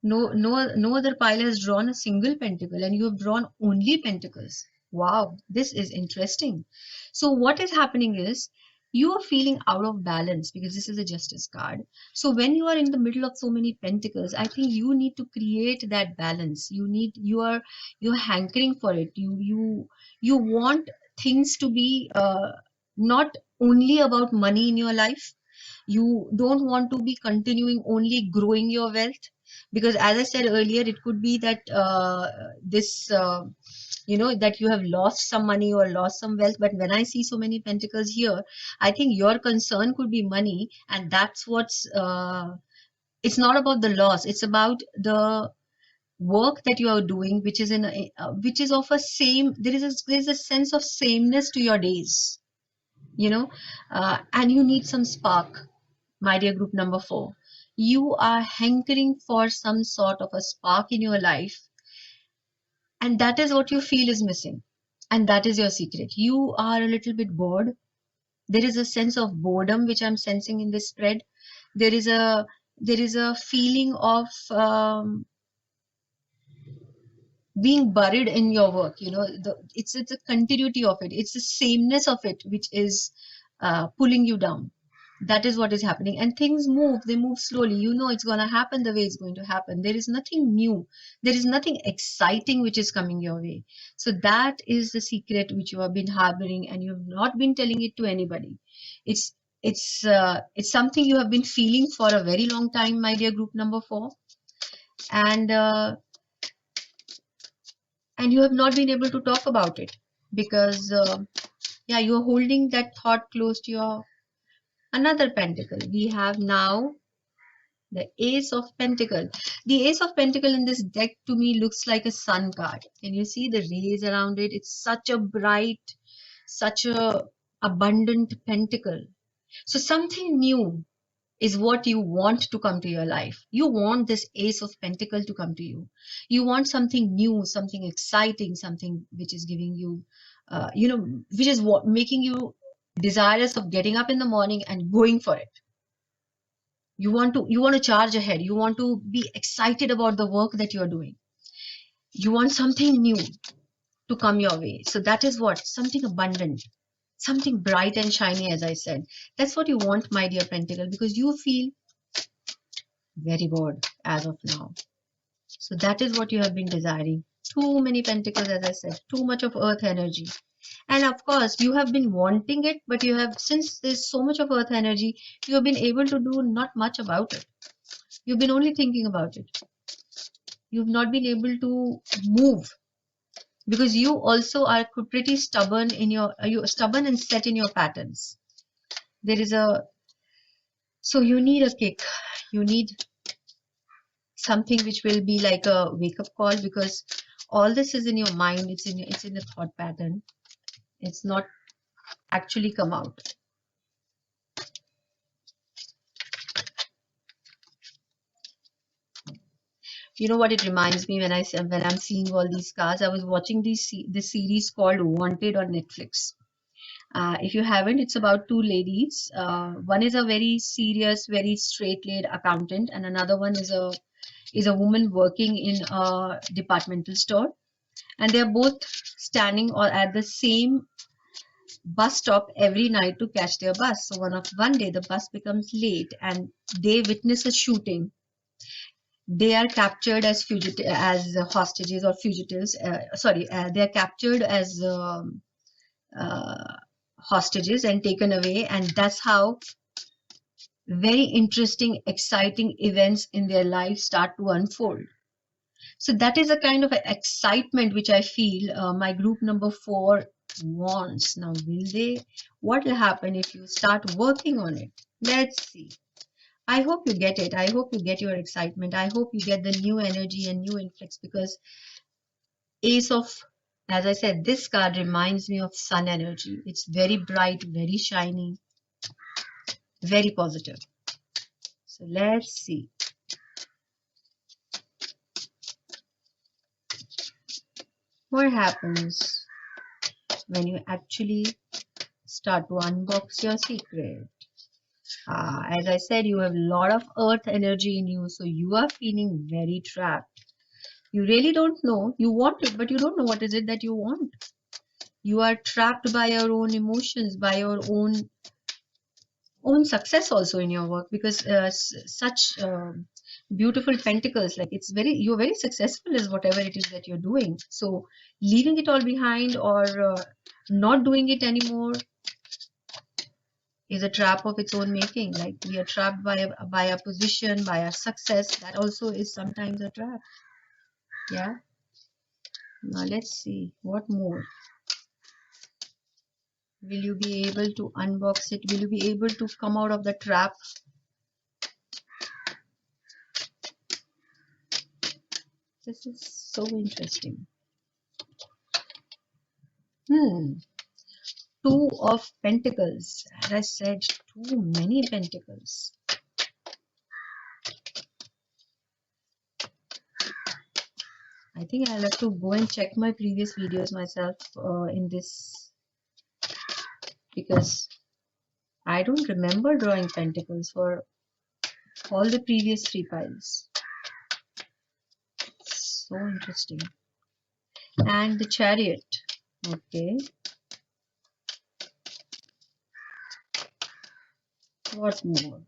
No other pile has drawn a single pentacle, and you have drawn only pentacles. Wow, this is interesting. So what is happening is you are feeling out of balance because this is a justice card. So when you are in the middle of so many pentacles, I think you need to create that balance. You're hankering for it. You want things to be not only about money in your life. You don't want to be continuing only growing your wealth, because as I said earlier, it could be that this that you have lost some money or lost some wealth. But when I see so many pentacles here, I think your concern could be money, and that's what's it's not about the loss, it's about the work that you are doing, which is which is of a same, there is a sense of sameness to your days, you know and you need some spark, my dear group number 4. You are hankering for some sort of a spark in your life, and that is what you feel is missing. And that is your secret. You are a little bit bored. There is a sense of boredom which I'm sensing in this spread. There is a feeling of being buried in your work. It's a continuity of it, it's the sameness of it which is pulling you down. That is what is happening, and things move, they move slowly. It's going to happen the way it's going to happen. There is nothing new, there is nothing exciting which is coming your way. So that is the secret which you have been harboring, and you have not been telling it to anybody. It's it's uh, it's something you have been feeling for a very long time, my dear group number 4. And you have not been able to talk about it because yeah, you are holding that thought close to your another pentacle. We have now the Ace of Pentacle. The Ace of Pentacle in this deck to me looks like a sun card. Can you see the rays around it? It's such a bright, such a abundant pentacle. So something new is what you want to come to your life. You want this Ace of Pentacle to come to you. You want something new, something exciting, something which is giving you, which is what making you desirous of getting up in the morning and going for it. You want to charge ahead. You want to be excited about the work that you're doing. You want something new to come your way. So that is what, something abundant, something bright and shiny, as I said. That's what you want, my dear Pentacle, because you feel very bored as of now. So that is what you have been desiring. Too many pentacles, as I said, too much of earth energy. And of course, you have been wanting it, but you have, since there's so much of earth energy, you have been able to do not much about it. You've been only thinking about it. You've not been able to move because you also are pretty stubborn in you're stubborn and set in your patterns. So you need a kick. You need something which will be like a wake-up call, because all this is in your mind. It's in a thought pattern. It's not actually come out. You know what it reminds me when I'm seeing all these cards? I was watching this series called Wanted on Netflix. If you haven't, it's about two ladies. One is a very serious, very straight-laced accountant, and another one is a woman working in a departmental store, and they are both standing or at the same bus stop every night to catch their bus. So one day the bus becomes late, and they witness a shooting. They are captured as hostages or fugitives. They are captured as hostages and taken away, and that's how very interesting, exciting events in their life start to unfold. So that is a kind of excitement which I feel my group number 4 wants. Now, what will happen if you start working on it? Let's see. I hope you get it. I hope you get your excitement. I hope you get the new energy and new influx, because Ace of, as I said, this card reminds me of sun energy. It's very bright, very shiny, very positive. So let's see. What happens when you actually start to unbox your secret? As I said, you have a lot of earth energy in you, so you are feeling very trapped. You really don't know. You want it, but you don't know what is it that you want. You are trapped by your own emotions, by your own success also in your work, because such beautiful pentacles, like it's very, you're very successful is whatever it is that you're doing. So leaving it all behind, or not doing it anymore, is a trap of its own making. Like we are trapped by a position, by a success. That also is sometimes a trap. Yeah. Now let's see what more. Will you be able to unbox it? Will you be able to come out of the trap? This is so interesting. Two of Pentacles. As I said, too many Pentacles. I think I'll have to go and check my previous videos myself in this, because I don't remember drawing Pentacles for all the previous three piles. So interesting. And the Chariot. Okay. What more?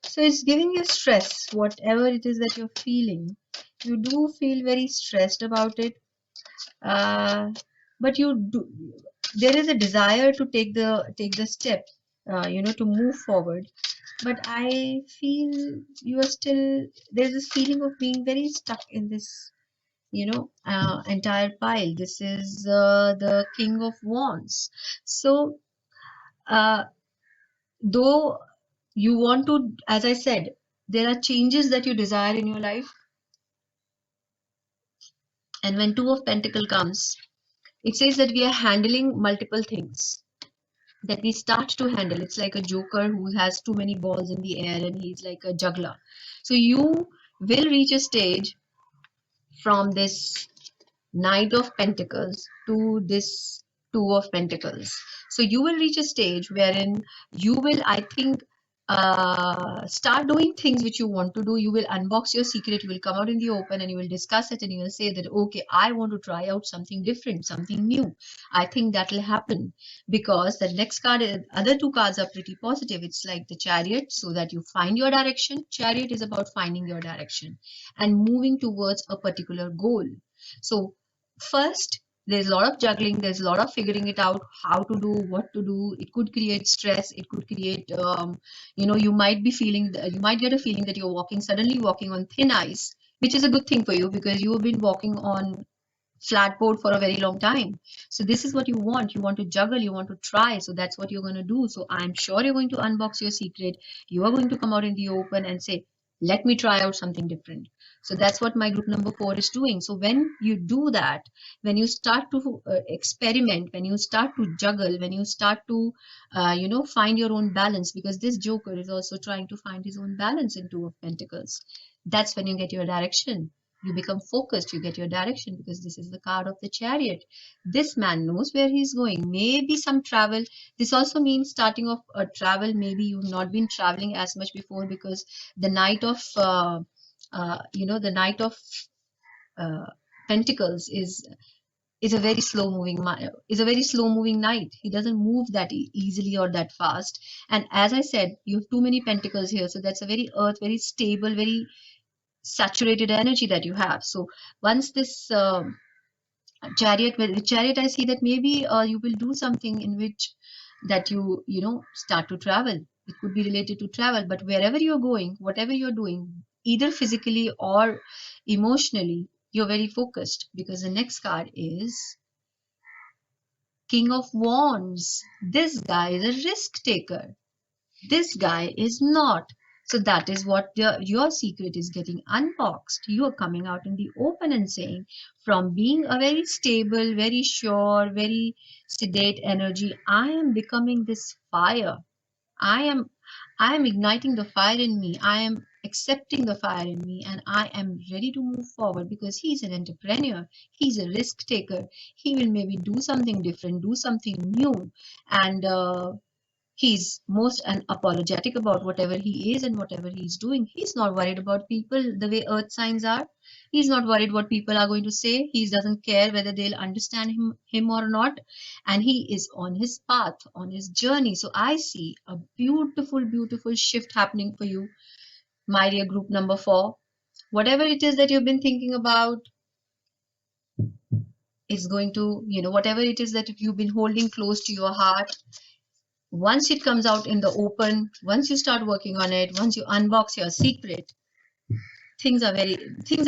So it's giving you stress, whatever it is that you're feeling. You do feel very stressed about it. But you do, there is a desire to take the step, to move forward. But I feel you are still, there's this feeling of being very stuck in this, entire pile. This is the King of Wands. So uh, though you want to, as I said, there are changes that you desire in your life, and when Two of Pentacle comes, it says that we are handling multiple things, that we start to handle. It's like a joker who has too many balls in the air and he's like a juggler. So you will reach a stage from this Knight of Pentacles to this Two of Pentacles. So you will reach a stage wherein you will, I think, start doing things which you want to do. You will unbox your secret, you will come out in the open and you will discuss it, and you will say that, okay, I want to try out something different, something new. I think that will happen, because the next card, other two cards are pretty positive. It's like the Chariot, so that you find your direction. Chariot is about finding your direction and moving towards a particular goal. So first, there's a lot of juggling, there's a lot of figuring it out, how to do, what to do. It could create stress, it could create, you might be feeling, you might get a feeling that you're suddenly walking on thin ice, which is a good thing for you, because you have been walking on flat board for a very long time. So this is what you want. You want to juggle, you want to try. So that's what you're going to do. So I'm sure you're going to unbox your secret. You are going to come out in the open and say, let me try out something different. So that's what my group number 4 is doing. So when you do that, when you start to experiment, when you start to juggle, when you start to find your own balance, because this joker is also trying to find his own balance in Two of Pentacles, that's when you get your direction. You become focused, you get your direction, because this is the card of the Chariot. This man knows where he's going. Maybe some travel. This also means starting off a travel. Maybe you've not been traveling as much before, because the Knight of the Knight of uh, Pentacles is a very slow moving knight. He doesn't move that easily or that fast. And as I said, you have too many pentacles here, so that's a very earth, very stable, very saturated energy that you have. So once this chariot, I see that maybe you will do something in which that you start to travel. It could be related to travel, but wherever you're going, whatever you're doing, either physically or emotionally, you're very focused, because the next card is King of Wands. This guy is a risk taker. This guy is not. So that is what your secret is getting unboxed. You are coming out in the open and saying, from being a very stable, very sure, very sedate energy, I am becoming this fire. I am igniting the fire in me. I am accepting the fire in me, and I am ready to move forward, because he's an entrepreneur. He's a risk taker. He will maybe do something different, do something new, and He's most unapologetic about whatever he is and whatever he's doing. He's not worried about people the way earth signs are. He's not worried what people are going to say. He doesn't care whether they'll understand him or not. And he is on his path, on his journey. So I see a beautiful, beautiful shift happening for you, my dear group number 4. Whatever it is that you've been thinking about is going to, whatever it is that you've been holding close to your heart, once it comes out in the open, once you start working on it, once you unbox your secret, things are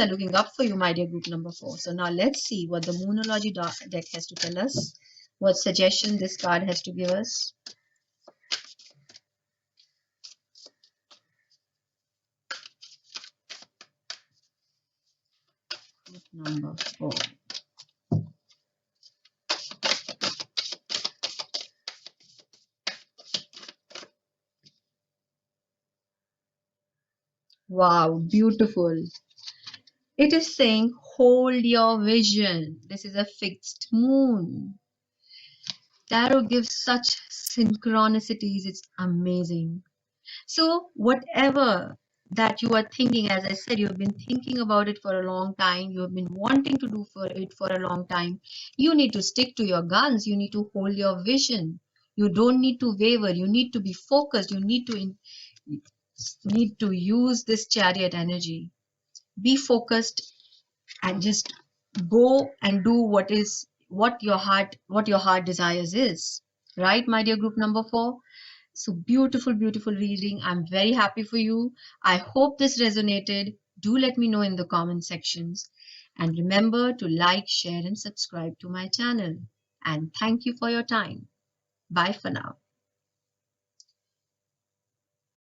looking up for you, my dear group number 4. So now let's see what the Moonology deck has to tell us, what suggestion this card has to give us. Group number 4. Wow, beautiful. It is saying hold your vision. This is a fixed moon. Tarot gives such synchronicities, it's amazing. So whatever that you are thinking, as I said, you have been thinking about it for a long time, you have been wanting to do for it for a long time, you need to stick to your guns, you need to hold your vision, you don't need to waver, you need to be focused, you need to use this chariot energy. Be focused and just go and do what your heart desires is, right, my dear group number 4? So beautiful, beautiful reading. I'm very happy for you. I hope this resonated. Do let me know in the comment sections, and remember to like, share and subscribe to my channel. And thank you for your time. Bye for now.